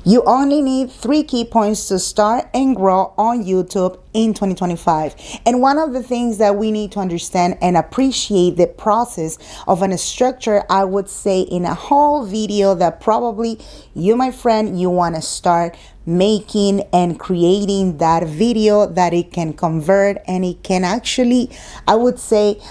You only need 3 key points to start and grow on YouTube in 2025. And one of the things that we need to understand and appreciate the process of a structure, I would say, in a whole video that probably you, my friend, you want to start making and creating that video that it can convert and it can actually, I would say,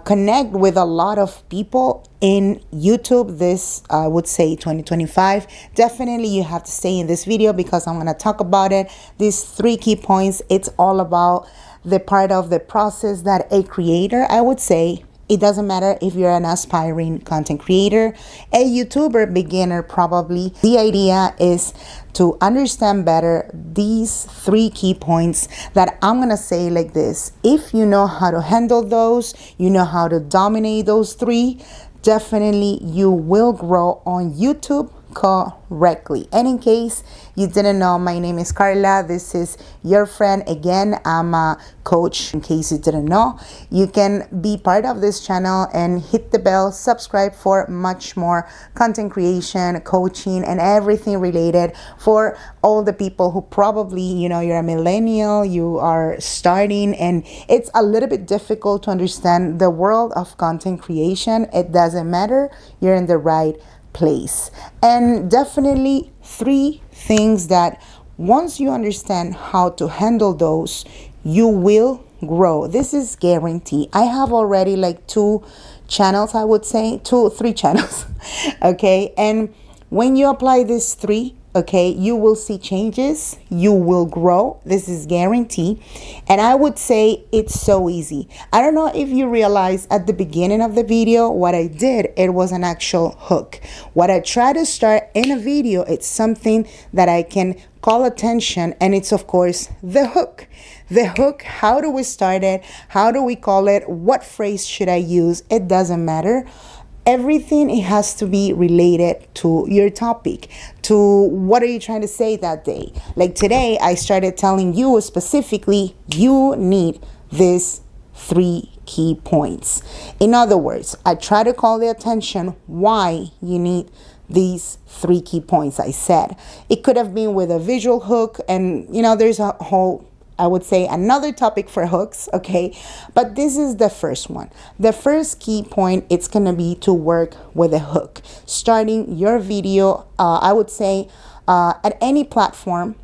connect with a lot of people in YouTube this, I would say, 2025. Definitely you have to stay in this video because I'm going to talk about it. These 3 key points, it's all about the part of the process that a creator, I would say, it doesn't matter if you're an aspiring content creator, a YouTuber beginner, probably. The idea is to understand better these 3 key points that I'm going to say like this. If you know how to handle those, you know how to dominate those 3, definitely you will grow on YouTube correctly. And in case you didn't know, my name is Carla. This is your friend. Again, I'm a coach. In case you didn't know, you can be part of this channel and hit the bell, subscribe for much more content creation, coaching, and everything related for all the people who probably, you're a millennial, you are starting, and it's a little bit difficult to understand the world of content creation. It doesn't matter. You're in the right place. And definitely 3 things that once you understand how to handle those, you will grow. This is guaranteed. I have already like 2 channels, I would say 3 channels. Okay. And when you apply these 3, okay, you will see changes, you will grow. This is guaranteed. And I would say it's so easy. I don't know if you realize at the beginning of the video, what I did, it was an actual hook. What I try to start in a video, it's something that I can call attention, and it's of course the hook. The hook, how do we start it? How do we call it? What phrase should I use? It doesn't matter. Everything, it has to be related to your topic, to what are you trying to say that day. Like today, I started telling you specifically, you need these 3 key points. In other words, I try to call the attention why you need these 3 key points. I said it could have been with a visual hook, and there's a whole, I would say, another topic for hooks, okay? But this is the first one. The first key point, it's gonna be to work with a hook. Starting your video, I would say, at any platform,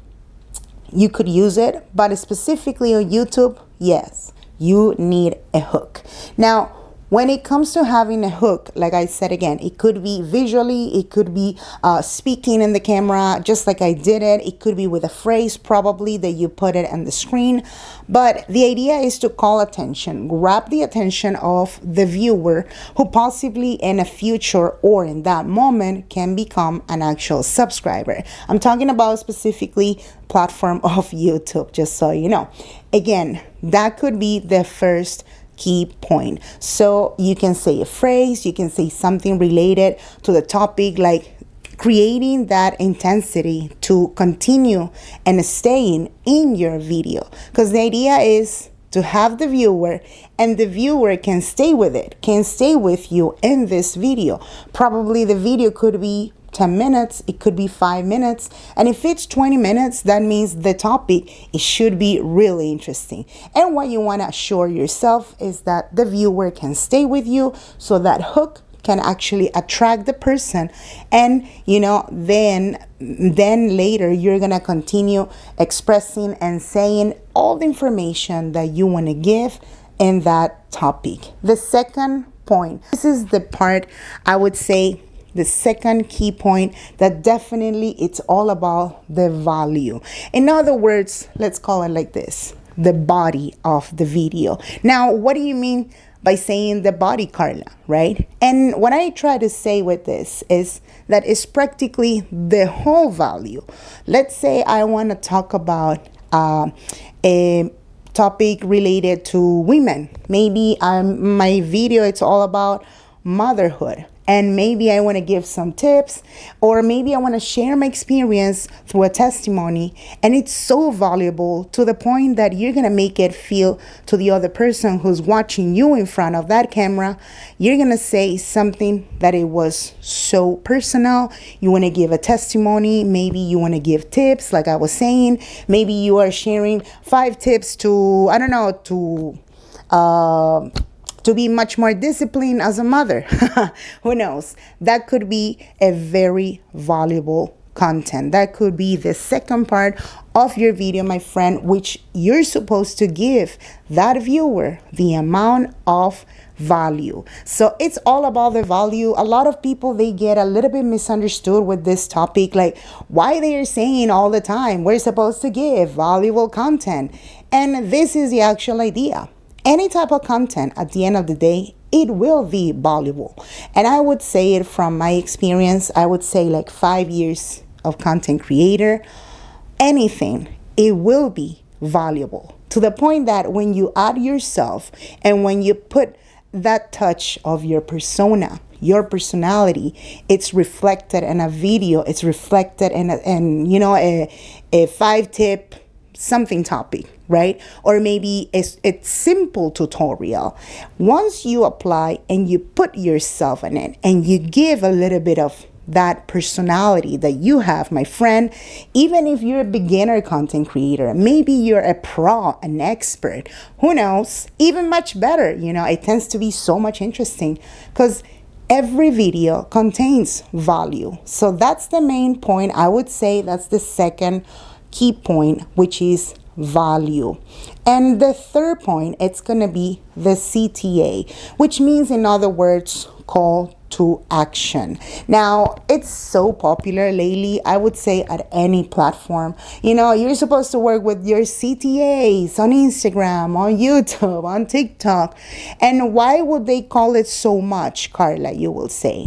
you could use it, but specifically on YouTube, yes, you need a hook. Now, when it comes to having a hook, like I said again, it could be visually, it could be speaking in the camera, just like I did it. It could be with a phrase probably that you put it on the screen. But the idea is to call attention, grab the attention of the viewer who possibly in a future or in that moment can become an actual subscriber. I'm talking about specifically platform of YouTube, just so you know. Again, that could be the first key point. So you can say a phrase, you can say something related to the topic, like creating that intensity to continue and staying in your video. Because the idea is to have the viewer, and the viewer can stay with it, can stay with you in this video. Probably the video could be 10 minutes, it could be 5 minutes. And if it's 20 minutes, that means the topic, it should be really interesting. And what you want to assure yourself is that the viewer can stay with you, so that hook can actually attract the person. And, then later you're going to continue expressing and saying all the information that you want to give in that topic. The second point, this is the part, I would say, the second key point, that definitely it's all about the value. In other words, let's call it like this, the body of the video. Now, what do you mean by saying the body, Carla, right? And what I try to say with this is that it's practically the whole value. Let's say I want to talk about a topic related to women. Maybe my video, it's all about motherhood. and maybe I want to give some tips, or maybe I want to share my experience through a testimony, and it's so valuable to the point that you're going to make it feel to the other person who's watching you in front of that camera, you're going to say something that it was so personal. You want to give a testimony, maybe you want to give tips like I was saying, maybe you are sharing 5 tips to, I don't know, to be much more disciplined as a mother. Who knows? That could be a very valuable content. That could be the second part of your video, my friend, which you're supposed to give that viewer the amount of value. So it's all about the value. A lot of people, they get a little bit misunderstood with this topic, like why they are saying all the time we're supposed to give valuable content. And this is the actual idea. Any type of content, at the end of the day, it will be valuable. And I would say it from my experience, I would say like 5 years of content creator, anything, it will be valuable. To the point that when you add yourself and when you put that touch of your persona, your personality, it's reflected in a video, it's reflected in a 5-tip something topic, right? Or maybe it's simple tutorial. Once you apply and you put yourself in it and you give a little bit of that personality that you have, my friend, even if you're a beginner content creator, maybe you're a pro, an expert, who knows, even much better. It tends to be so much interesting because every video contains value. So that's the main point. I would say that's the second key point, which is value. And the third point, it's going to be the CTA, which means, in other words, call to action. Now, it's so popular lately, I would say, at any platform. You're supposed to work with your CTAs on Instagram, on YouTube, on TikTok. And why would they call it so much, Carla, you will say?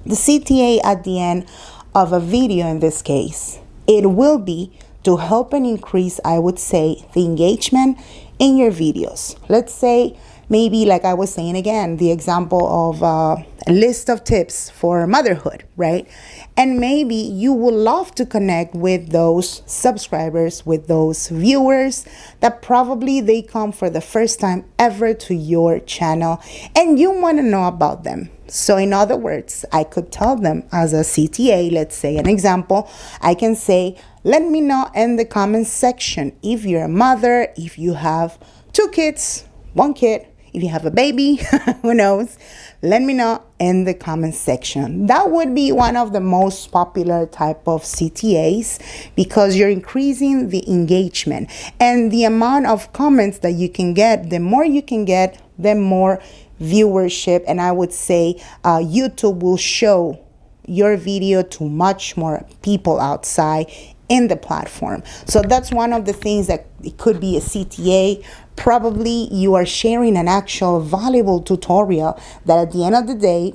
The CTA at the end of a video, in this case, it will be to help and increase, I would say, the engagement in your videos. Let's say, maybe like I was saying again, the example of a list of tips for motherhood, right? And maybe you would love to connect with those subscribers, with those viewers that probably they come for the first time ever to your channel and you want to know about them. So in other words, I could tell them as a CTA, let's say an example, I can say, let me know in the comment section if you're a mother, if you have 2 kids, 1 kid, if you have a baby, who knows, let me know in the comment section. That would be one of the most popular type of CTAs because you're increasing the engagement and the amount of comments that you can get. The more you can get, the more viewership, and I would say YouTube will show your video to much more people outside in the platform. So that's one of the things that it could be a CTA. Probably you are sharing an actual valuable tutorial that at the end of the day,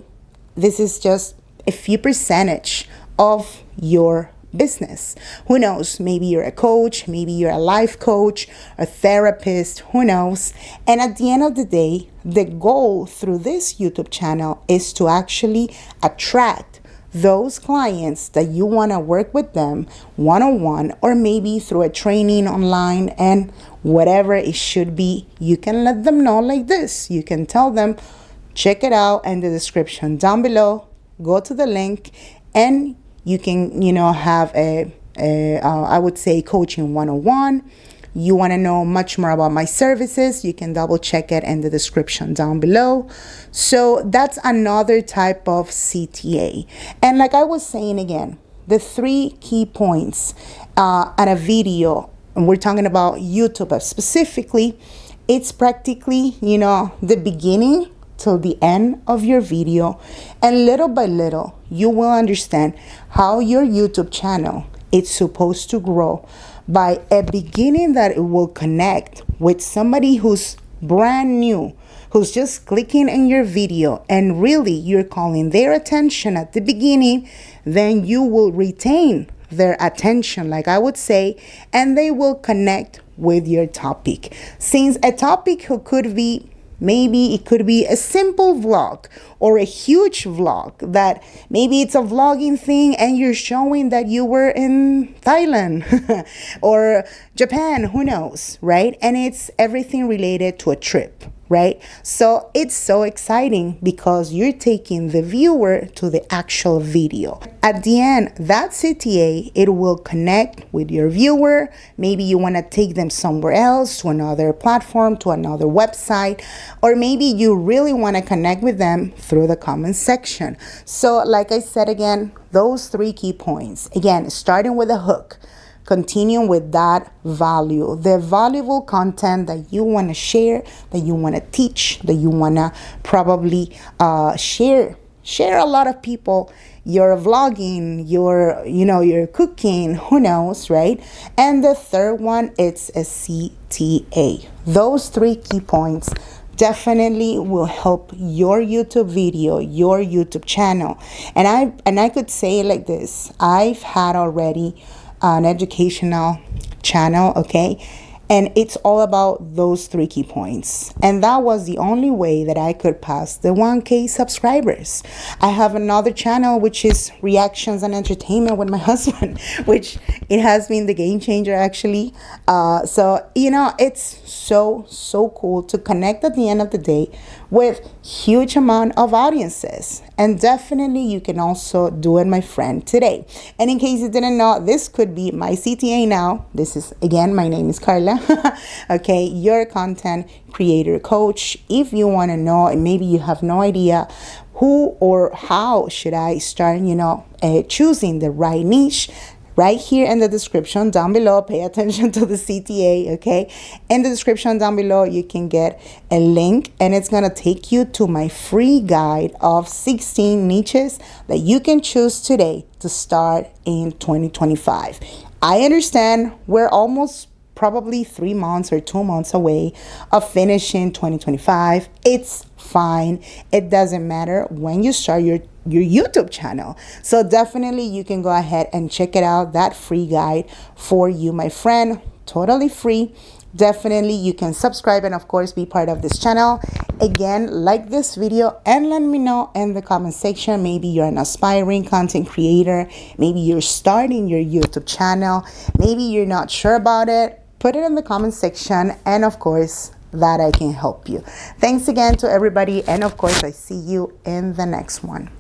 this is just a few percentage of your business. Who knows? Maybe you're a coach, maybe you're a life coach, a therapist, who knows? And at the end of the day, the goal through this YouTube channel is to actually attract those clients that you want to work with them one-on-one, or maybe through a training online, and whatever it should be, you can let them know like this. You can tell them, check it out in the description down below, go to the link, and you can, have I would say, coaching one-on-one. You want to know much more about my services, you can double check it in the description down below. So that's another type of CTA. And like I was saying again, the 3 key points at a video, and we're talking about YouTube specifically, it's practically, the beginning till the end of your video. And little by little, you will understand how your YouTube channel is supposed to grow by a beginning that it will connect with somebody who's brand new, who's just clicking in your video, and really you're calling their attention at the beginning. Then you will retain their attention, like I would say, and they will connect with your topic. Since a topic could be Maybe it could be a simple vlog or a huge vlog that maybe it's a vlogging thing and you're showing that you were in Thailand or Japan, who knows, right? And it's everything related to a trip, right? So it's so exciting because you're taking the viewer to the actual video. At the end, that CTA, it will connect with your viewer. Maybe you want to take them somewhere else, to another platform, to another website, or maybe you really want to connect with them through the comment section. So like I said again, those 3 key points. Again, starting with a hook, continuing with that value, the valuable content that you want to share, that you want to teach, that you want to probably share a lot of people. You're vlogging, you're cooking, who knows, right? And the third one, it's a CTA. Those 3 key points definitely will help your YouTube video, your YouTube channel. And I could say it like this: I've had already an educational channel, okay, and it's all about those 3 key points, and that was the only way that I could pass the 1K subscribers. I have another channel which is reactions and entertainment with my husband, which it has been the game changer actually. So it's so cool to connect at the end of the day with huge amount of audiences. And definitely you can also do it, my friend, today. And in case you didn't know, this could be my CTA now. This is, again, my name is Carla. Okay, your content creator coach. If you want to know, and maybe you have no idea who or how should I start, choosing the right niche, right here in the description down below, pay attention to the CTA, okay? In the description down below, you can get a link, and it's gonna take you to my free guide of 16 niches that you can choose today to start in 2025. I understand we're almost probably 3 months or 2 months away of finishing 2025. It's fine. It doesn't matter when you start your YouTube channel. So definitely you can go ahead and check it out, that free guide for you, my friend, totally free. Definitely you can subscribe and of course be part of this channel. Again, like this video and let me know in the comment section. Maybe you're an aspiring content creator, maybe you're starting your YouTube channel, maybe you're not sure about it. Put it in the comment section, and of course that I can help you. Thanks again to everybody, and of course I see you in the next one.